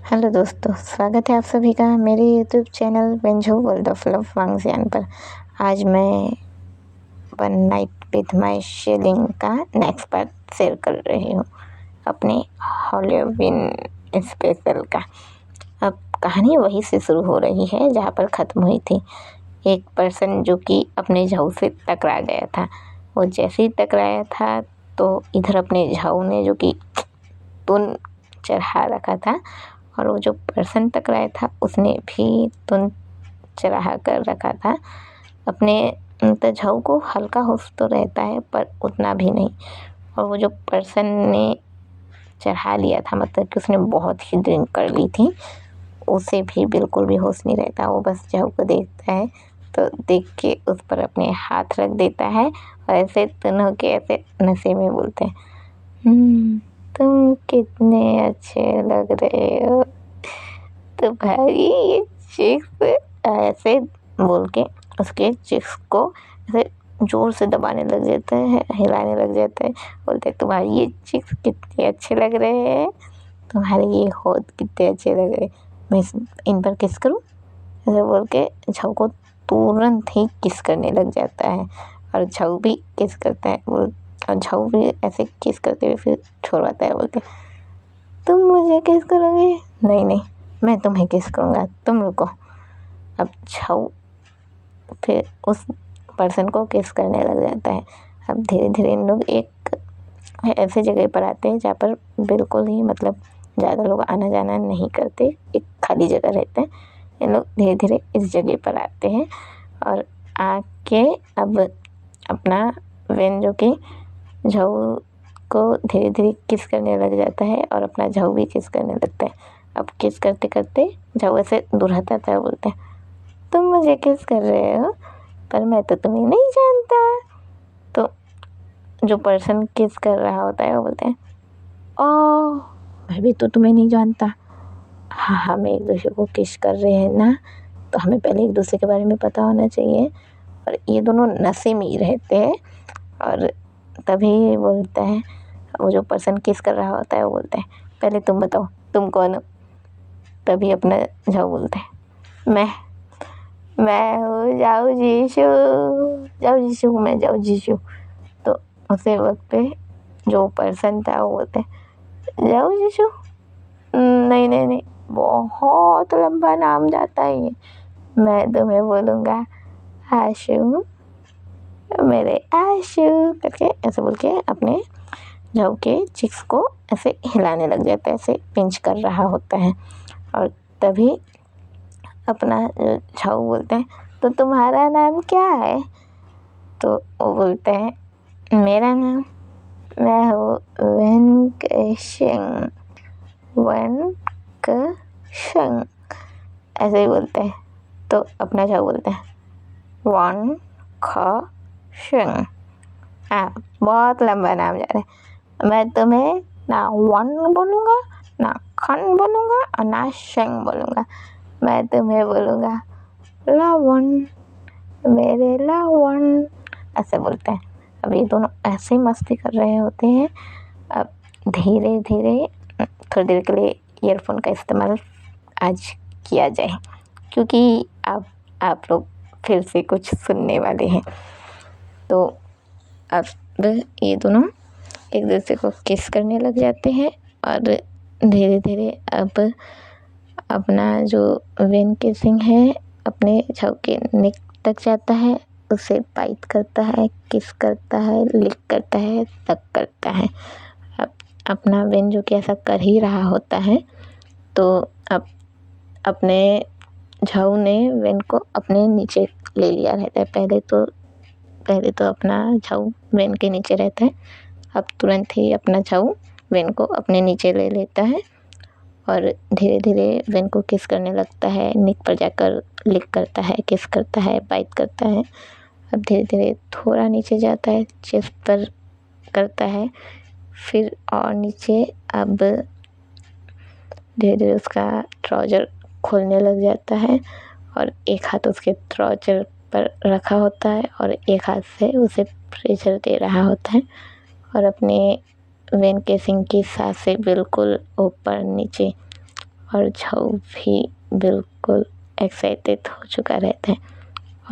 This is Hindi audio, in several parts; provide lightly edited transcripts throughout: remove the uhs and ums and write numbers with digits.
हेलो दोस्तों, स्वागत है आप सभी का मेरे YouTube channel Benjo World of Love Wangjian पर। आज मैं वन नाइट विद माय शेलिंग का नेक्स्ट पार्ट शेयर कर रही हूँ अपने हॉलोवीन स्पेशल का। अब कहानी वहीं से शुरू हो रही है जहाँ पर ख़त्म हुई थी। एक पर्सन जो कि अपने झाऊ से टकरा गया था, वो जैसे ही टकराया था तो इधर अपने झाऊ ने जो कि तुन चढ़ा रखा था और वो जो पर्सन टकराया था उसने भी तुन चढ़ा कर रखा था। अपने झाऊ को हल्का होश तो रहता है पर उतना भी नहीं, और वो जो पर्सन ने चढ़ा लिया था मतलब कि उसने बहुत ही ड्रिंक कर ली थी, उसे भी बिल्कुल भी होश नहीं रहता। वो बस झाऊ को देखता है तो देख के उस पर अपने हाथ रख देता है और ऐसे दोनों के ऐसे नशे में बोलते हैं, तुम कितने अच्छे लग रहे हो तुम्हारी ये चिक्स, ऐसे बोल के उसके चिक्स को ऐसे जोर से दबाने लग जाते हैं, हिलाने लग जाते हैं। बोलते हैं तुम्हारी ये चिक्स कितने अच्छे लग रहे हैं, तुम्हारे ये होठ कितने अच्छे लग रहे हैं, मैं इन पर किस करूं, ऐसे बोल के झाऊ को तुरंत ही किस करने लग जाता है। और झाऊ भी किस करता है, और झाऊ भी ऐसे किस करते हुए फिर छोड़वाता है, बोलते तुम मुझे किस करोगे, नहीं नहीं मैं तुम्हें किस करूँगा, तुम रुको। अब झाऊ फिर उस पर्सन को किस करने लग जाता है। अब धीरे धीरे इन लोग एक ऐसे जगह पर आते हैं जहाँ पर बिल्कुल ही मतलब ज़्यादा लोग आना जाना नहीं करते, एक खाली जगह रहते हैं। इन लोग धीरे धीरे इस जगह पर आते हैं और आके अब अपना वेन जो कि झाऊ को धीरे धीरे किस करने लग जाता है और अपना झाऊ भी किस करने लगता है। अब किस करते करते झाऊ ऐसे दूर हटाता है, बोलते हैं तुम मुझे किस कर रहे हो पर मैं तो तुम्हें नहीं जानता। तो जो पर्सन किस कर रहा होता है वो बोलते हैं ओ मैं भी तो तुम्हें नहीं जानता, हाँ हम एक दूसरे को किस कर रहे हैं ना, तो हमें पहले एक दूसरे के बारे में पता होना चाहिए। और ये दोनों नशे में ही रहते हैं। और तभी बोलता है, वो जो पर्सन किस कर रहा होता है वो बोलता है पहले तुम बताओ तुम कौन हो। तभी अपना झाऊ बोलता है मैं हूँ जाऊ जीशु, जाऊ जीशु हूँ मैं, जाऊ जीशु। तो उसी वक्त पे जो पर्सन था वो बोलते हैं जाऊ जीशु, नहीं नहीं नहीं बहुत लंबा नाम जाता है ये, मैं तुम्हें बोलूँगा आशु, मेरे आशु करके ऐसे बोल के अपने झाऊ के चिक्स को ऐसे हिलाने लग जाता है, ऐसे पिंच कर रहा होता है। और तभी अपना झाऊ बोलते हैं तो तुम्हारा नाम क्या है। तो वो बोलते हैं मेरा नाम, मैं हूँ वेंकशेंग, वेंकशेंग ऐसे ही बोलते हैं। तो अपना झाऊ बोलते हैं वन ख शेंग, हाँ बहुत लंबा नाम जा रहा है, मैं तुम्हें ना वन बोलूँगा ना खन बोलूँगा और ना शेंग बोलूँगा, मैं तुम्हें बोलूँगा लावन, मेरे लावन, ऐसे बोलते हैं। अब ये दोनों ऐसे मस्ती कर रहे होते हैं। अब धीरे धीरे थोड़ी देर के लिए ईयरफोन का इस्तेमाल आज किया जाए क्योंकि आप लोग फिर से कुछ सुनने वाले हैं। तो अब ये दोनों एक दूसरे को किस करने लग जाते हैं और धीरे धीरे अब अपना जो वेन किसिंग है अपने झाऊ के नेक तक जाता है, उसे बाइट करता है, किस करता है, लिक करता है, तक करता है। अब अपना वेन जो कि ऐसा कर ही रहा होता है तो अब अपने झाऊ ने वेन को अपने नीचे ले लिया रहता है। पहले तो अपना झाऊ वेन के नीचे रहता है, अब तुरंत ही अपना झाऊ वेन को अपने नीचे ले लेता है और धीरे धीरे वेन को किस करने लगता है, निक पर जाकर लिक करता है, किस करता है, बाइट करता है। अब धीरे धीरे थोड़ा नीचे जाता है, चेस्ट पर करता है, फिर और नीचे। अब धीरे धीरे उसका ट्राउज़र खोलने लग जाता है और एक हाथ उसके ट्राउज़र पर रखा होता है और एक हाथ से उसे प्रेशर दे रहा होता है और अपने वेन केसिंग की सांसें बिल्कुल ऊपर नीचे और झाऊ भी बिल्कुल एक्साइटेड हो चुका रहता है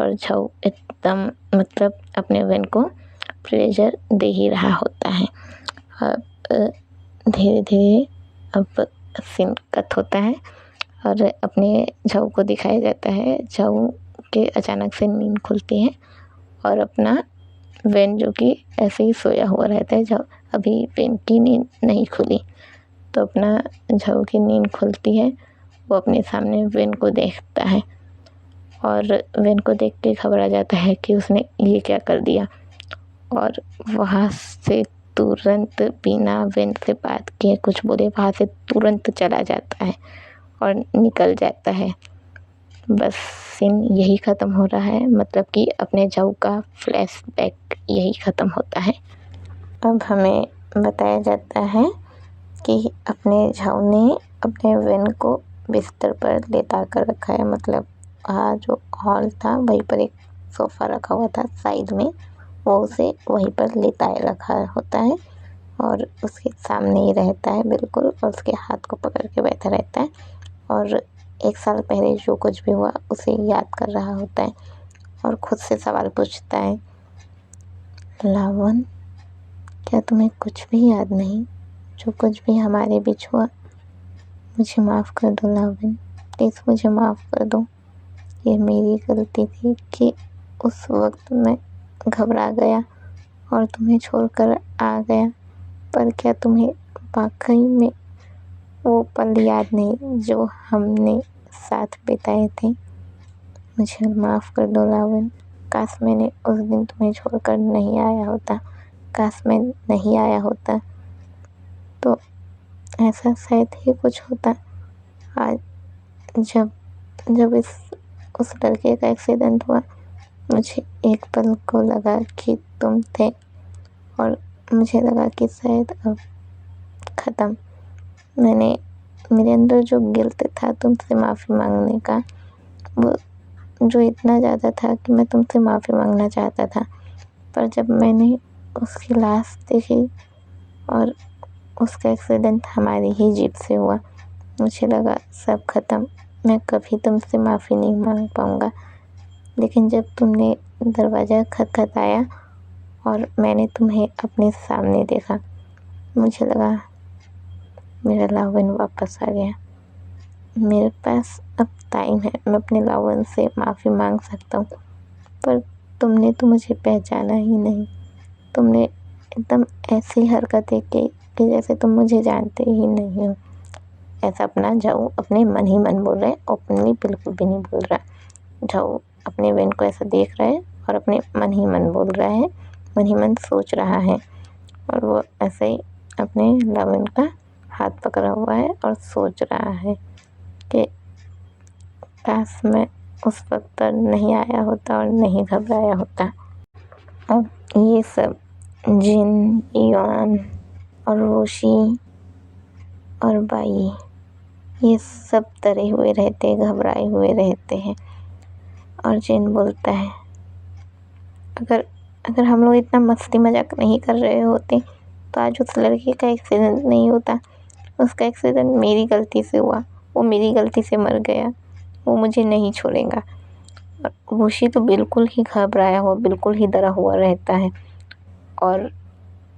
और झाऊ एकदम मतलब अपने वेन को प्लेजर दे ही रहा होता है। अब धीरे धीरे अब सीन कट होता है और अपने झाऊ को दिखाया जाता है। झाऊ के अचानक से नींद खुलती है और अपना वेन जो कि ऐसे ही सोया हुआ रहता है। झाऊ अभी वेन की नींद नहीं खुली, तो अपना झाऊ की नींद खुलती है। वो अपने सामने वेन को देखता है और वेन को देख के घबरा जाता है कि उसने ये क्या कर दिया, और वहाँ से तुरंत बिना वेन से बात किए कुछ बोले वहाँ से तुरंत चला जाता है और निकल जाता है। बस सीन यही ख़त्म हो रहा है, मतलब कि अपने झाऊ का फ्लैशबैक यही ख़त्म होता है। अब हमें बताया जाता है कि अपने झाऊ ने अपने वेन को बिस्तर पर लेटा कर रखा है, मतलब वहाँ जो हॉल था वहीं पर एक सोफ़ा रखा हुआ था साइड में, वो उसे वहीं पर लेटाए रखा होता है और उसके सामने ही रहता है बिल्कुल, और उसके हाथ को पकड़ के बैठा रहता है और 1 साल पहले जो कुछ भी हुआ उसे याद कर रहा होता है और खुद से सवाल पूछता है, लावन, क्या तुम्हें कुछ भी याद नहीं? जो कुछ भी हमारे बीच हुआ, मुझे माफ़ कर दो लावन, प्लीज़ मुझे माफ़ कर दो। ये मेरी गलती थी कि उस वक्त मैं घबरा गया और तुम्हें छोड़कर आ गया, पर क्या तुम्हें वाकई में वो पल याद नहीं जो हमने साथ बिताए थे? मुझे माफ़ कर दो लावन, काश मैंने उस दिन तुम्हें छोड़कर नहीं आया होता, काश मैं नहीं आया होता तो ऐसा शायद ही कुछ होता। आज जब जब उस लड़के का एक्सीडेंट हुआ, मुझे एक पल को लगा कि तुम थे और मुझे लगा कि शायद अब ख़त्म। मेरे अंदर जो गिल्ट था तुमसे माफ़ी मांगने का, वो जो इतना ज़्यादा था कि मैं तुमसे माफ़ी मांगना चाहता था, पर जब मैंने उसकी लाश देखी और उसका एक्सीडेंट हमारी ही जीप से हुआ, मुझे लगा सब ख़त्म, मैं कभी तुमसे माफ़ी नहीं मांग पाऊँगा। लेकिन जब तुमने दरवाज़ा खटखटाया और मैंने तुम्हें अपने सामने देखा, मुझे लगा मेरा लावन वापस आ गया। मेरे पास अब टाइम है, मैं अपने लावन से माफ़ी मांग सकता हूँ, पर तुमने तो मुझे पहचाना ही नहीं। तुमने एकदम ऐसी हरकतें की कि जैसे तुम मुझे जानते ही नहीं हो। ऐसा अपना झाऊ अपने मन ही मन बोल रहा है, ओपनली बिल्कुल भी नहीं बोल रहा। झाऊ अपने वेन को ऐसा देख रहा है और अपने मन ही मन बोल रहा है, मन ही मन सोच रहा है, और वो ऐसे ही अपने लावन का हाथ पकड़ा हुआ है और सोच रहा है कि काश मैं उस वक्त पर नहीं आया होता और नहीं घबराया होता। अब ये सब जिन, युआन और रोशी और बाई, ये सब डरे हुए रहते, घबराए हुए रहते हैं। और जिन बोलता है, अगर अगर हम लोग इतना मस्ती मजाक नहीं कर रहे होते तो आज उस लड़के का एक्सीडेंट नहीं होता। उसका एक्सीडेंट मेरी गलती से हुआ, वो मेरी गलती से मर गया, वो मुझे नहीं छोड़ेगा। और रोशी तो बिल्कुल ही घबराया हुआ, बिल्कुल ही डरा हुआ रहता है। और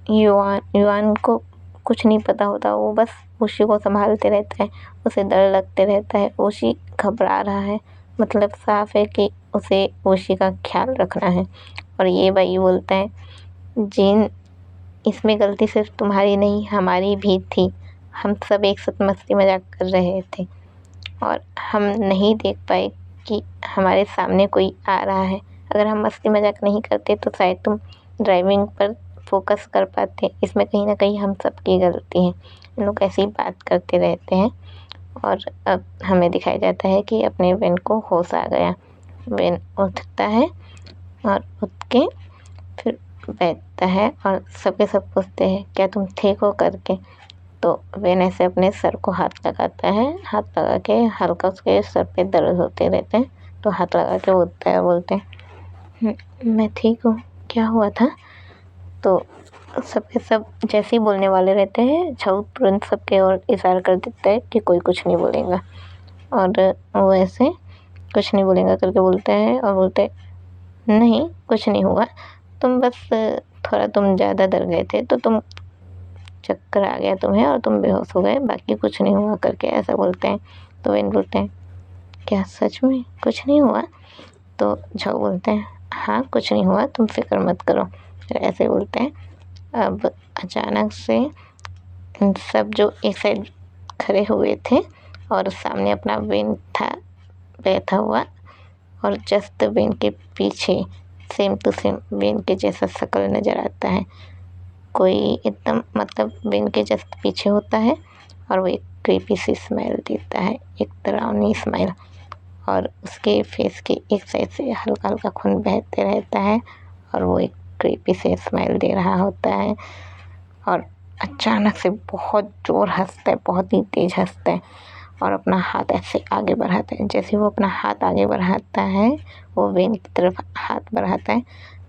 युआन को कुछ नहीं पता होता, वो बस रोशी को संभालते रहता है, उसे डर लगते रहता है, रोशी घबरा रहा है, मतलब साफ है कि उसे रोशी का ख्याल रखना है। और ये भाई बोलता है, जिन, इसमें गलती सिर्फ तुम्हारी नहीं हमारी भी थी, हम सब एक साथ मस्ती मजाक कर रहे थे और हम नहीं देख पाए कि हमारे सामने कोई आ रहा है। अगर हम मस्ती मजाक नहीं करते तो शायद तुम ड्राइविंग पर फोकस कर पाते। इसमें कहीं ना कहीं हम सबकी गलती है। इन लोग ऐसे ही बात करते रहते हैं और अब हमें दिखाया जाता है कि अपने वेन को होश आ गया। वेन उठता है और उठ के फिर बैठता है और सबके सब पूछते हैं, क्या तुम ठीक हो करके? तो वेन ऐसे अपने सर को हाथ लगाता है, हाथ लगा के हल्का उसके सर पे दर्द होते रहते हैं, तो हाथ लगा के बोलते हैं, मैं ठीक हूँ, क्या हुआ था? तो सबके सब जैसे ही बोलने वाले रहते हैं, झाऊ तुरंत सबके ओर इशारा कर देता है कि कोई कुछ नहीं बोलेगा, और वो ऐसे कुछ नहीं बोलेगा करके बोलता है और बोलते नहीं कुछ नहीं हुआ, तुम बस थोड़ा तुम ज़्यादा डर गए थे तो तुम चक्कर आ गया तुम्हें और तुम बेहोश हो गए, बाकी कुछ नहीं हुआ करके ऐसा बोलते हैं। तो वेन बोलते हैं क्या सच में कुछ नहीं हुआ? तो झाऊ बोलते हैं हाँ कुछ नहीं हुआ, तुम फिक्र मत करो, ऐसे बोलते हैं। अब अचानक से सब जो एक साइड खड़े हुए थे और सामने अपना वेन था बैठा हुआ, और जस्ट वेन के पीछे सेम टू सेम वेन के जैसा शक्ल नज़र आता है। कोई एकदम मतलब वेन के जस्ट पीछे होता है और वो एक क्रीपी सी स्माइल देता है, एक डरावनी स्माइल, और उसके फेस के एक साइड से हल्का हल्का खून बहते रहता है और वो एक क्रीपी से स्माइल दे रहा होता है। और अचानक से बहुत ज़ोर हंसता है, बहुत ही तेज़ हंसता है और अपना हाथ ऐसे आगे बढ़ाता है। जैसे वो अपना हाथ आगे बढ़ाता है, वो वेन की तरफ हाथ बढ़ाता है,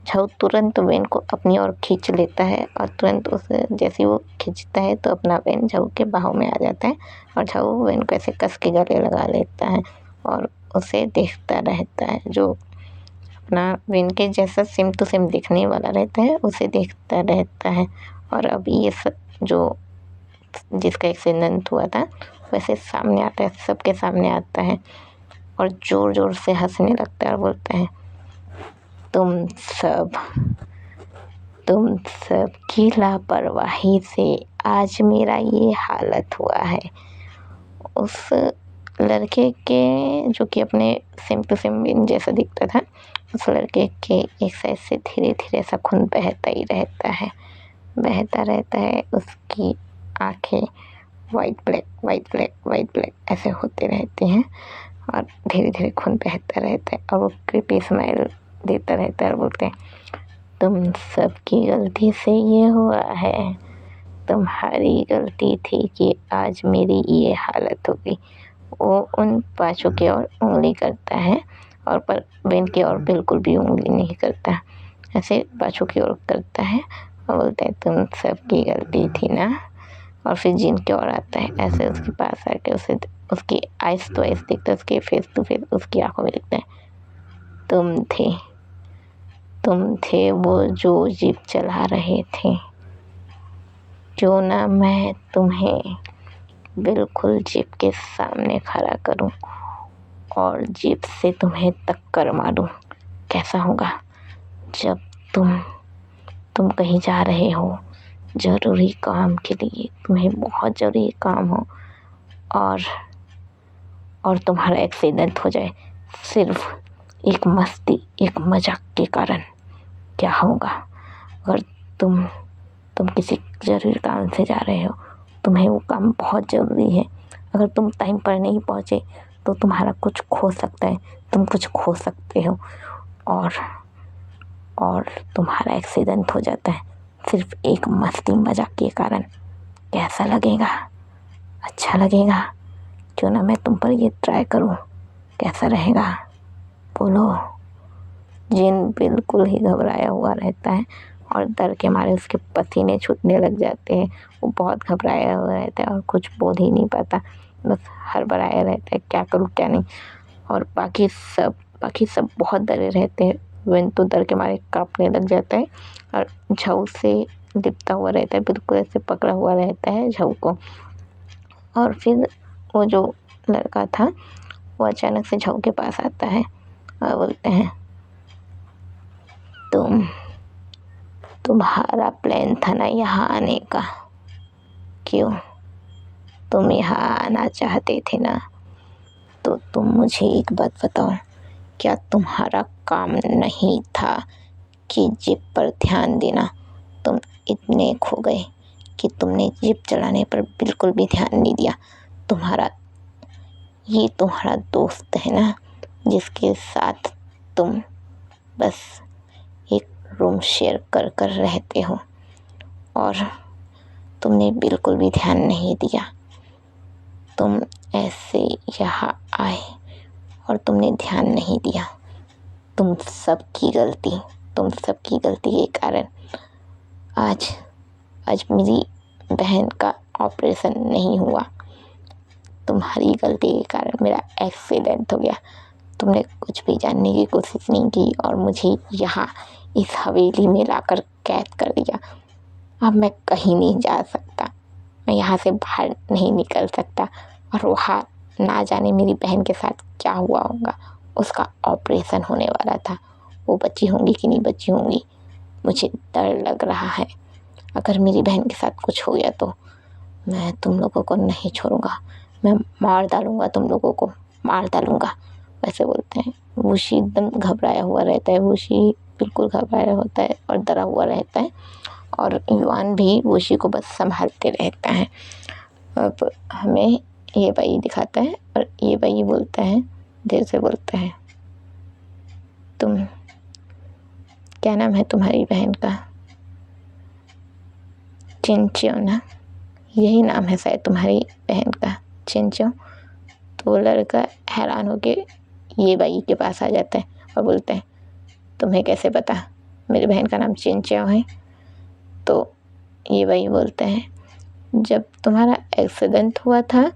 झाऊ तुरंत वेन को अपनी ओर खींच लेता है और तुरंत उसे जैसे वो खींचता है तो अपना वेन झाऊ के बाहों में आ जाता है और झाऊ वेन को ऐसे कस के गले लगा लेता है और उसे देखता रहता है। जो अपना वेन के जैसा सेम टू सेम दिखने वाला रहता है उसे देखता रहता है। और अब ये सब जो जिसका एक्सीडेंट हुआ था वैसे सामने आता है, सबके सामने आता है और ज़ोर ज़ोर से हंसने लगता है और बोलता है तुम सब की लापरवाही से आज मेरा ये हालत हुआ है। उस लड़के के जो कि अपने सेम टू सेम जैसा दिखता था, उस लड़के के एक साइड से धीरे धीरे ऐसा खून बहता ही रहता है, बहता रहता है। उसकी आंखें white black white black white black ऐसे होते रहते हैं और धीरे धीरे खून बहता रहता है और वो क्रीपी स्माइल देता रहता है और बोलते हैं तुम सबकी गलती से ये हुआ है, तुम्हारी गलती थी कि आज मेरी ये हालत हो गई। वो उन पाँचों की ओर उंगली करता है और पर वेन की ओर बिल्कुल भी उंगली नहीं करता, ऐसे पाँचों की ओर करता है और बोलता है तुम सबकी गलती थी ना। और फिर जिन की ओर आता है, ऐसे उसके पास आके उसे उसकी आइस टू आइस देखता है, उसके फेस टू फेस उसकी आंखों में देखता है तुम थे वो जो जीप चला रहे थे, क्यों ना मैं तुम्हें बिल्कुल जीप के सामने खड़ा करूं और जीप से तुम्हें टक्कर मारूं, कैसा होगा? जब तुम कहीं जा रहे हो ज़रूरी काम के लिए, तुम्हें बहुत ज़रूरी काम हो और तुम्हारा एक्सीडेंट हो जाए सिर्फ एक मस्ती एक मजाक के कारण, क्या होगा? अगर तुम किसी ज़रूरी काम से जा रहे हो, तुम्हें वो काम बहुत ज़रूरी है, अगर तुम टाइम पर नहीं पहुँचे तो तुम्हारा कुछ खो सकता है, तुम कुछ खो सकते हो और तुम्हारा एक्सीडेंट हो जाता है सिर्फ एक मस्ती मजाक के कारण, कैसा लगेगा? अच्छा लगेगा? क्यों ना मैं तुम पर ये ट्राई करूं, कैसा रहेगा? बोलो। जिन बिल्कुल ही घबराया हुआ रहता है और डर के मारे उसके पसीने छूटने लग जाते हैं। वो बहुत घबराया हुआ रहता है और कुछ बोल ही नहीं पाता, बस हड़बड़ाया रहता है क्या करूँ क्या नहीं। और बाकी सब बहुत डरे रहते हैं। वेन तो डर के मारे कांपने लग जाता है और झाऊ से लिपटा हुआ रहता है, बिल्कुल ऐसे पकड़ा हुआ रहता है झाऊ को। और फिर वो जो लड़का था वो अचानक से झाऊ के पास आता है और बोलते हैं तुम्हारा प्लान था ना यहाँ आने का, क्यों? तुम यहाँ आना चाहते थे ना, तो तुम मुझे एक बात बताओ, क्या तुम्हारा काम नहीं था कि जीप पर ध्यान देना? तुम इतने खो गए कि तुमने जीप चलाने पर बिल्कुल भी ध्यान नहीं दिया। तुम्हारा दोस्त है ना, जिसके साथ तुम बस एक रूम शेयर कर रहते हो, और तुमने बिल्कुल भी ध्यान नहीं दिया। तुम ऐसे यहाँ आए और तुमने ध्यान नहीं दिया। तुम सबकी गलती के कारण आज आज मेरी बहन का ऑपरेशन नहीं हुआ। तुम्हारी गलती के कारण मेरा एक्सीडेंट हो गया। तुमने कुछ भी जानने की कोशिश नहीं की और मुझे यहाँ इस हवेली में लाकर कैद कर दिया। अब मैं कहीं नहीं जा सकता, मैं यहाँ से बाहर नहीं निकल सकता। और वहाँ ना जाने मेरी बहन के साथ क्या हुआ होगा। उसका ऑपरेशन होने वाला था, वो बची होंगी कि नहीं बची होंगी, मुझे डर लग रहा है। अगर मेरी बहन के साथ कुछ हो गया तो मैं तुम लोगों को नहीं छोड़ूंगा, मैं मार डालूंगा, तुम लोगों को मार डालूंगा। वैसे बोलते हैं। वुशी एकदम घबराया हुआ रहता है, वुशी बिल्कुल घबराया होता है और डरा हुआ रहता है और युआन भी वुशी को बस संभालते रहता है। अब हमें ये भाई दिखाता है और ये भाई बोलता है, देर से बोलता है, तुम क्या नाम है तुम्हारी बहन का? चिंचियो ना, यही नाम है शायद तुम्हारी बहन का, चिंचियो। तो वो लड़का हैरान होके ये बाई के पास आ जाता है और बोलता है, तुम्हें कैसे पता मेरी बहन का नाम चिंचियो है? तो ये बाई बोलते हैं, जब तुम्हारा एक्सीडेंट हुआ था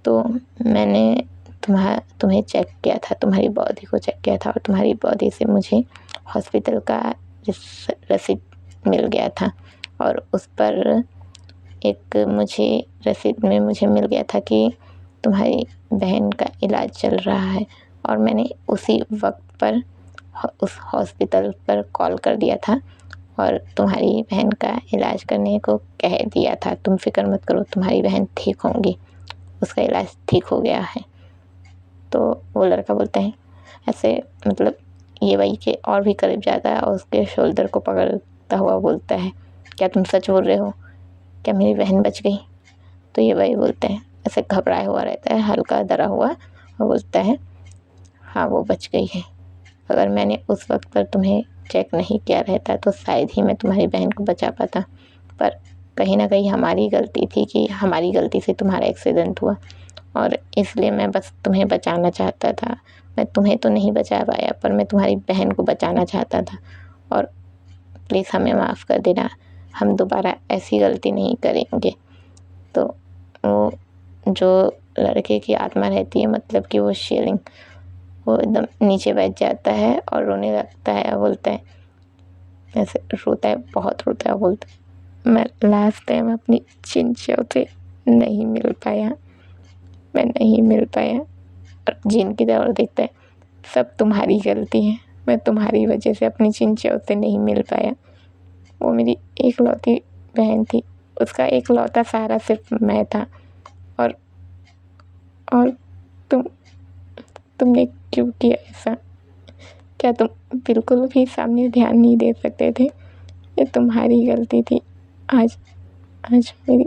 तो मैंने तुम्हें चेक किया था, तुम्हारी बॉडी को चेक किया था और तुम्हारी बॉडी से मुझे हॉस्पिटल का रसीद मिल गया था और उस पर एक मुझे रसीद में मुझे मिल गया था कि तुम्हारी बहन का इलाज चल रहा है और मैंने उसी वक्त पर उस हॉस्पिटल पर कॉल कर दिया था और तुम्हारी बहन का इलाज करने को कह दिया था। तुम फिक्र मत करो, तुम्हारी बहन ठीक होंगी, उसका इलाज ठीक हो गया है। तो वो लड़का बोलता है ऐसे, मतलब ये वही के और भी करीब जाता है और उसके शोल्डर को पकड़ता हुआ बोलता है, क्या तुम सच बोल रहे हो? क्या मेरी बहन बच गई? तो ये वही बोलते हैं, ऐसे घबराया हुआ रहता है, हल्का डरा हुआ, और बोलता है, हाँ वो बच गई है। अगर मैंने उस वक्त पर तुम्हें चेक नहीं किया रहता तो शायद ही मैं तुम्हारी बहन को बचा पाता, पर कहीं ना कहीं हमारी गलती थी कि हमारी गलती से तुम्हारा एक्सीडेंट हुआ और इसलिए मैं बस तुम्हें बचाना चाहता था। मैं तुम्हें तो नहीं बचा पाया पर मैं तुम्हारी बहन को बचाना चाहता था और प्लीज़ हमें माफ़ कर देना, हम दोबारा ऐसी गलती नहीं करेंगे। तो वो जो लड़के की आत्मा रहती है, मतलब कि वो शेलिंग, वो एकदम नीचे बैठ जाता है और रोने लगता है और बोलता है, ऐसे रोता है, बहुत रोता है, बोलता है, मैं लास्ट टाइम अपनी चिंचियों से नहीं मिल पाया, मैं नहीं मिल पाया। और जिन की तरफ देखता है, सब तुम्हारी गलती है, मैं तुम्हारी वजह से अपनी चिंचियों से नहीं मिल पाया। वो मेरी एकलौती बहन थी, उसका एकलौता सहारा सिर्फ मैं था और तुमने क्यों किया ऐसा? क्या तुम बिल्कुल भी सामने ध्यान नहीं दे सकते थे? ये तुम्हारी गलती थी। आज मेरी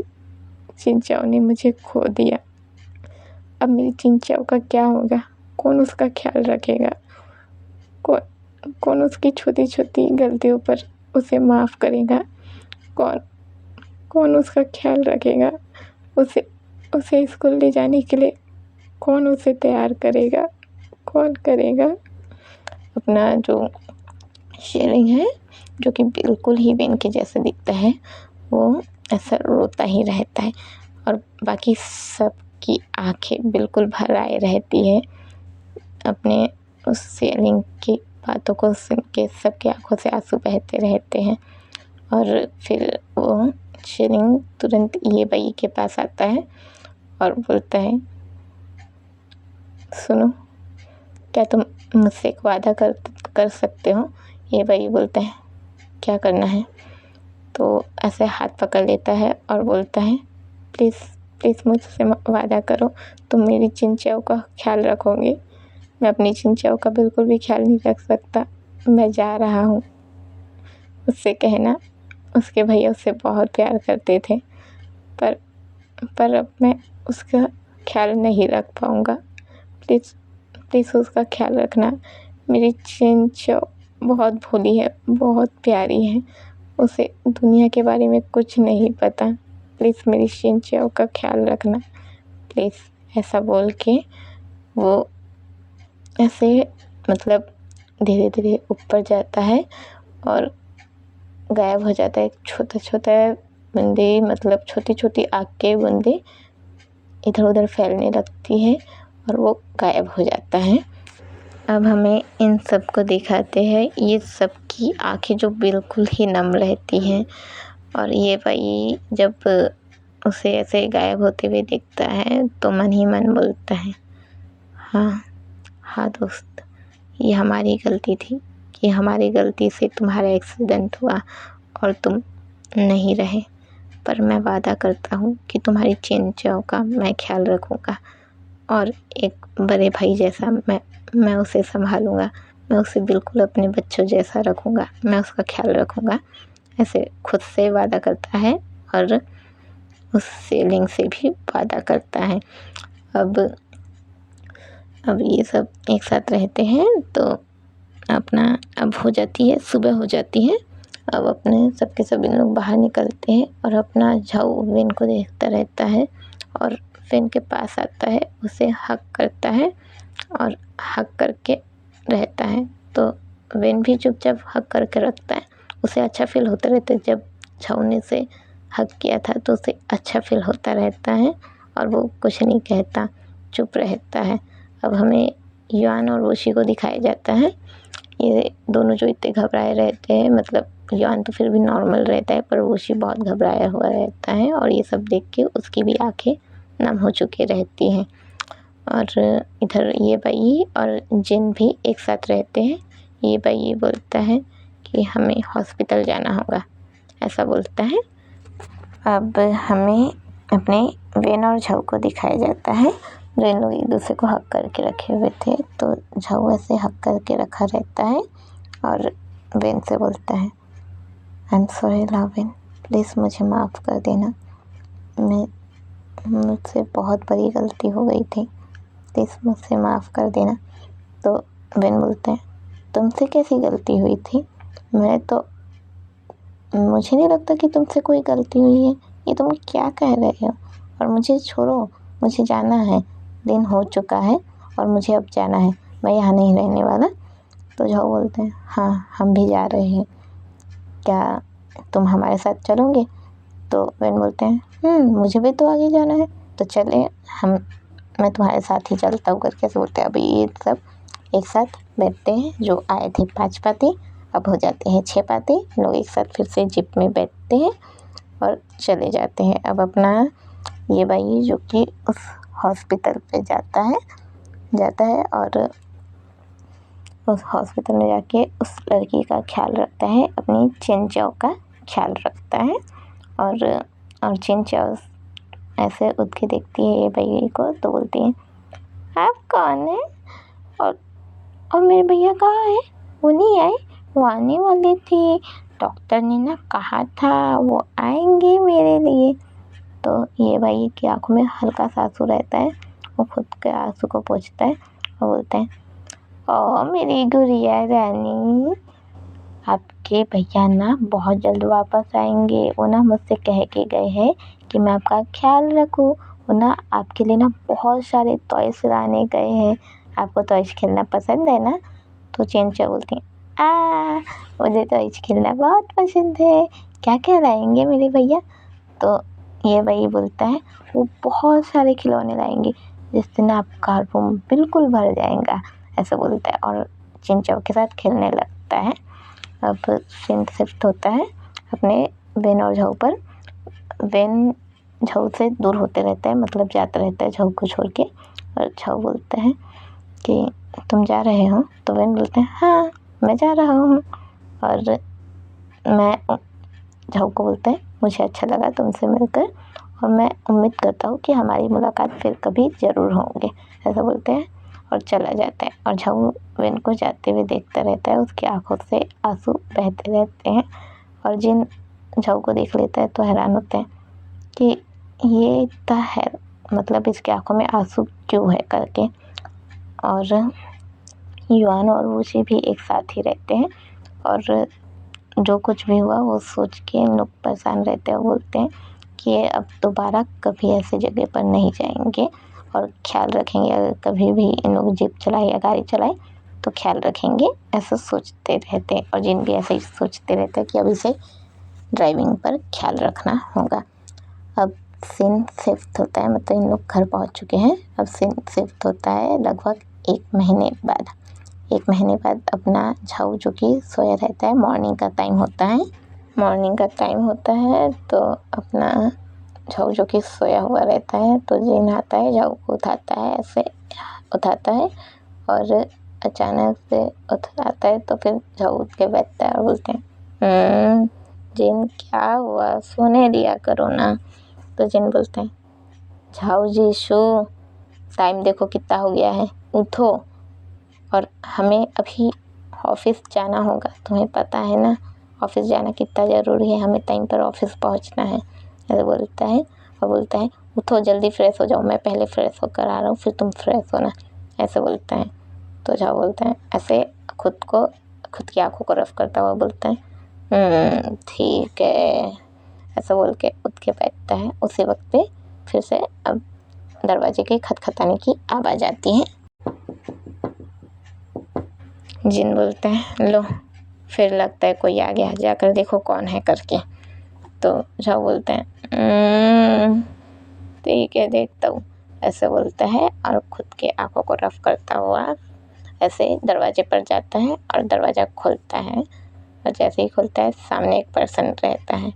चिंचाओ ने मुझे खो दिया। अब मेरी चिंचाओ का क्या होगा? कौन उसका ख्याल रखेगा? कौन उसकी छोटी छोटी गलतियों पर उसे माफ़ करेगा? कौन उसका ख्याल रखेगा? उसे स्कूल ले जाने के लिए कौन उसे तैयार करेगा? कौन करेगा? अपना जो शेरिंग है, जो कि बिल्कुल ही बेन के जैसे दिखता है, वो ऐसा रोता ही रहता है और बाकी सबकी आंखें बिल्कुल भर आए रहती है। अपने उस शेरिंग की बातों को सुन के सबकी आंखों से आंसू बहते रहते हैं और फिर वो शेरिंग तुरंत ये बई के पास आता है और बोलता है, सुनो, क्या तुम मुझसे एक वादा कर सकते हो? ये भाई बोलता है, क्या करना है? तो ऐसे हाथ पकड़ लेता है और बोलता है, प्लीज़ मुझसे वादा करो, तुम मेरी चिंचियों का ख्याल रखोगे। मैं अपनी चिंचियों का बिल्कुल भी ख्याल नहीं रख सकता, मैं जा रहा हूँ। उससे कहना उसके भैया उससे बहुत प्यार करते थे, पर अब मैं उसका ख्याल नहीं रख पाऊँगा। प्लीज़ उसका ख्याल रखना। मेरी चिंचो बहुत भोली है, बहुत प्यारी है, उसे दुनिया के बारे में कुछ नहीं पता। प्लीज़ मेरी चिंचो का ख्याल रखना, प्लीज़। ऐसा बोल के वो ऐसे मतलब धीरे धीरे ऊपर जाता है और गायब हो जाता है। एक छोटा छोटा बूंदे मतलब छोटी छोटी आग के बूंदे इधर उधर फैलने लगती है और वो गायब हो जाता है। अब हमें इन सब को दिखाते हैं, ये सब की आँखें जो बिल्कुल ही नम रहती हैं और ये भाई जब उसे ऐसे गायब होते हुए दिखता है तो मन ही मन बोलता है, हाँ हाँ दोस्त, ये हमारी गलती थी, ये हमारी गलती से तुम्हारा एक्सीडेंट हुआ और तुम नहीं रहे, पर मैं वादा करता हूँ कि तुम्हारी चैन चाव का मैं ख्याल रखूँगा और एक बड़े भाई जैसा मैं उसे संभालूँगा, मैं उसे बिल्कुल अपने बच्चों जैसा रखूँगा, मैं उसका ख्याल रखूँगा, ऐसे खुद से वादा करता है और उस सेलिंग से भी वादा करता है। अब ये सब एक साथ रहते हैं तो अपना अब हो जाती है, सुबह हो जाती है। अब अपने सबके सभी लोग बाहर निकलते हैं और अपना झाऊ वेन को देखता रहता है और वेन के पास आता है, उसे हग करता है और हग करके रहता है। तो वेन भी चुपचाप हग करके रखता है, उसे अच्छा फील होता रहता है। जब झाऊ ने उसे हग किया था तो उसे अच्छा फील होता रहता है और वो कुछ नहीं कहता, चुप रहता है। अब हमें युआन और वोशी को दिखाया जाता है, ये दोनों जो इतने घबराए रहते हैं, मतलब युआन तो फिर भी नॉर्मल रहता है पर वोशी बहुत घबराया हुआ रहता है और ये सब देख के उसकी भी आंखें नम हो चुकी रहती हैं। और इधर ये बाई और जिन भी एक साथ रहते हैं। ये बाई ये बोलता है कि हमें हॉस्पिटल जाना होगा, ऐसा बोलता है। अब हमें अपने वेन और झाऊ को दिखाया जाता है, दोनों लोग एक दूसरे को हक करके रखे हुए थे। तो झाऊ ऐसे हक करके रखा रहता है और वेन से बोलता है, आई एम सॉरी लावेन, प्लीज़ मुझे माफ़ कर देना, मुझसे बहुत बड़ी गलती हो गई थी, प्लीज़ मुझसे माफ़ कर देना। तो वेन बोलते हैं, तुमसे कैसी गलती हुई थी, मुझे नहीं लगता कि तुमसे कोई गलती हुई है, ये तुम क्या कह रहे हो, और मुझे छोड़ो, मुझे जाना है, दिन हो चुका है और मुझे अब जाना है, मैं यहाँ नहीं रहने वाला। तो झाऊ बोलते हैं, हाँ हम भी जा रहे हैं, क्या तुम हमारे साथ चलोगे। तो वेन बोलते हैं, मुझे भी तो आगे जाना है, तो चले मैं तुम्हारे साथ ही चलता हूँ करके ऐसे बोलते हैं। अभी ये सब एक साथ बैठते हैं, जो आए थे 5 पाती अब हो जाते हैं 6 पाती, लोग एक साथ फिर से जीप में बैठते हैं और चले जाते हैं। अब अपना ये भाई जो कि उस हॉस्पिटल पे जाता है और उस हॉस्पिटल में जाके उस लड़की का ख्याल रखता है, अपनी चिंचाओ का ख्याल रखता है। और चिंचाओ ऐसे उठ के देखती है ये भैया को, तो बोलती है, आप कौन है और मेरे भैया कहाँ है, वो नहीं आए, वो आने वाले थे, डॉक्टर ने ना कहा था वो आएंगे मेरे लिए। तो ये भाई की आंखों में हल्का सा आंसू रहता है, वो खुद के आंसू को पोंछता है और बोलते हैं, ओ मेरी गुड़िया रानी, आपके भैया ना बहुत जल्द वापस आएंगे, वो ना मुझसे कह के गए हैं कि मैं आपका ख्याल रखूं, वो ना आपके लिए ना बहुत सारे टॉयस लाने गए हैं, आपको टॉयस खेलना पसंद है ना। तो चिंचा बोलती है, मुझे टॉयस खेलना बहुत पसंद है, क्या क्या लाएंगे मेरे भैया। तो ये वही बोलता है, वो बहुत सारे खिलौने लाएंगे जिससे ना आपका रूम बिल्कुल भर जाएगा, ऐसा बोलता है और चिंचाओ के साथ खेलने लगता है। अब सीन शिफ्ट होता है अपने वेन और झाऊ पर। वेन झाऊ से दूर होते रहता है, मतलब जाता रहता है झाऊ को छोड़ के, और झाऊ बोलता है कि तुम जा रहे हो। तो वेन बोलते हैं, हाँ मैं जा रहा हूँ। और मैं झाऊ को बोलते हैं, मुझे अच्छा लगा तुमसे मिलकर और मैं उम्मीद करता हूँ कि हमारी मुलाकात फिर कभी ज़रूर होंगे, ऐसा बोलते हैं और चला जाता है। और झाऊ वेन को जाते हुए देखता रहता है, उसकी आंखों से आंसू बहते रहते हैं और जिन झाऊ को देख लेता है तो हैरान होते हैं कि ये इतना है, मतलब इसकी आंखों में आंसू क्यों है करके। और युआन और वोशी भी एक साथ ही रहते हैं और जो कुछ भी हुआ वो सोच के इन लोग परेशान रहते हैं, बोलते हैं कि अब दोबारा कभी ऐसे जगह पर नहीं जाएंगे और ख्याल रखेंगे, अगर कभी भी इन लोग जीप चलाए या गाड़ी चलाए तो ख्याल रखेंगे, ऐसा सोचते रहते हैं। और जिन भी ऐसे ही सोचते रहते हैं कि अभी से ड्राइविंग पर ख्याल रखना होगा। अब सीन शिफ्ट होता है, मतलब इन लोग घर पहुंच चुके हैं। अब सीन शिफ्ट होता है लगभग 1 महीने बाद। 1 महीने बाद अपना झाऊ जो कि सोया रहता है, मॉर्निंग का टाइम होता है। मॉर्निंग का टाइम होता है तो अपना झाऊ जो कि सोया हुआ रहता है, तो जिन आता है झाऊ को उठाता है, ऐसे उठाता है और अचानक से उठाता है तो फिर झाऊ उठ के बैठता है और बोलते हैं, जिन क्या हुआ, सोने दिया करो ना। तो जिन बोलते हैं, झाऊ जी शो, टाइम देखो कितना हो गया है, उठो और हमें अभी ऑफिस जाना होगा, तुम्हें पता है ना ऑफिस जाना कितना ज़रूरी है, हमें टाइम पर ऑफिस पहुंचना है। ऐसे बोलता है और बोलता है, उठो जल्दी फ्रेश हो जाओ, मैं पहले फ्रेश होकर आ रहा हूँ, फिर तुम फ्रेश होना। ऐसे बोलता है। तो झाऊ बोलता है, ऐसे खुद की आंखों को रफ करता हुआ बोलता है, ठीक है। ऐसा बोल के उठ के बैठता है। उसी वक्त पे फिर से अब दरवाजे के खटखटाने की आवाज़ आती है। जिन बोलते हैं, लो फिर लगता है कोई आ गया, जाकर देखो कौन है करके। तो झाऊ बोलते हैं, ठीक है देखता हूँ, ऐसे बोलता है और खुद के आंखों को रफ करता हुआ ऐसे दरवाजे पर जाता है और दरवाज़ा खोलता है। और जैसे ही खोलता है सामने एक पर्सन रहता है।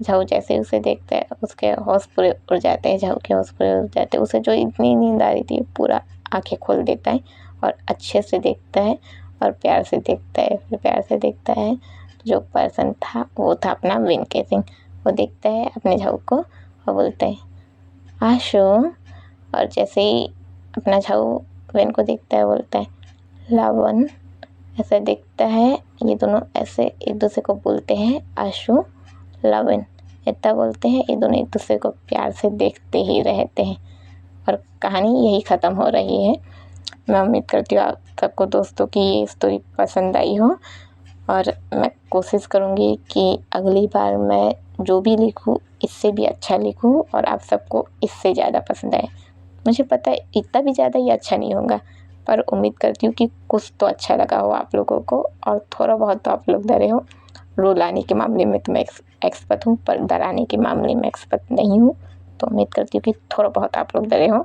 झाऊ जैसे ही उसे देखता है उसके होश पूरे उड़ जाते हैं, झाऊ के होश पूरे उड़ जाते हैं। उसे जो इतनी नींद आ रही थी पूरा आंखें खोल देता है और अच्छे से देखता है और प्यार से देखता है। फिर प्यार से देखता है, जो पर्सन था वो था अपना विनके सिंह। वो देखता है अपने झाऊ को और बोलता है, आशु। और जैसे ही अपना झाऊ विन को देखता है बोलता है, लावन। ऐसा देखता है, ये दोनों ऐसे एक दूसरे को बोलते हैं, आशु लावन। इतना बोलते हैं, ये दोनों एक दूसरे को प्यार से देखते ही रहते हैं और कहानी यही ख़त्म हो रही है। मैं उम्मीद करती हूँ आप सबको दोस्तों की ये स्टोरी पसंद आई हो और मैं कोशिश करूँगी कि अगली बार मैं जो भी लिखूँ इससे भी अच्छा लिखूँ और आप सबको इससे ज़्यादा पसंद आए। मुझे पता है इतना भी ज़्यादा ये अच्छा नहीं होगा, पर उम्मीद करती हूँ कि कुछ तो अच्छा लगा हो आप लोगों को और थोड़ा बहुत तो आप लोग डरे हो। रुलाने के मामले में तो मैं एक्सपर्ट हूँ, पर डराने के मामले में एक्सपर्ट नहीं हूँ। तो उम्मीद करती हूँ कि थोड़ा बहुत आप लोग डरे हो।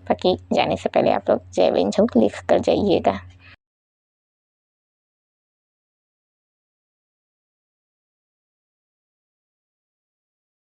बाकी जाने से पहले आप लोग जय विंझू लिख कर जाइएगा।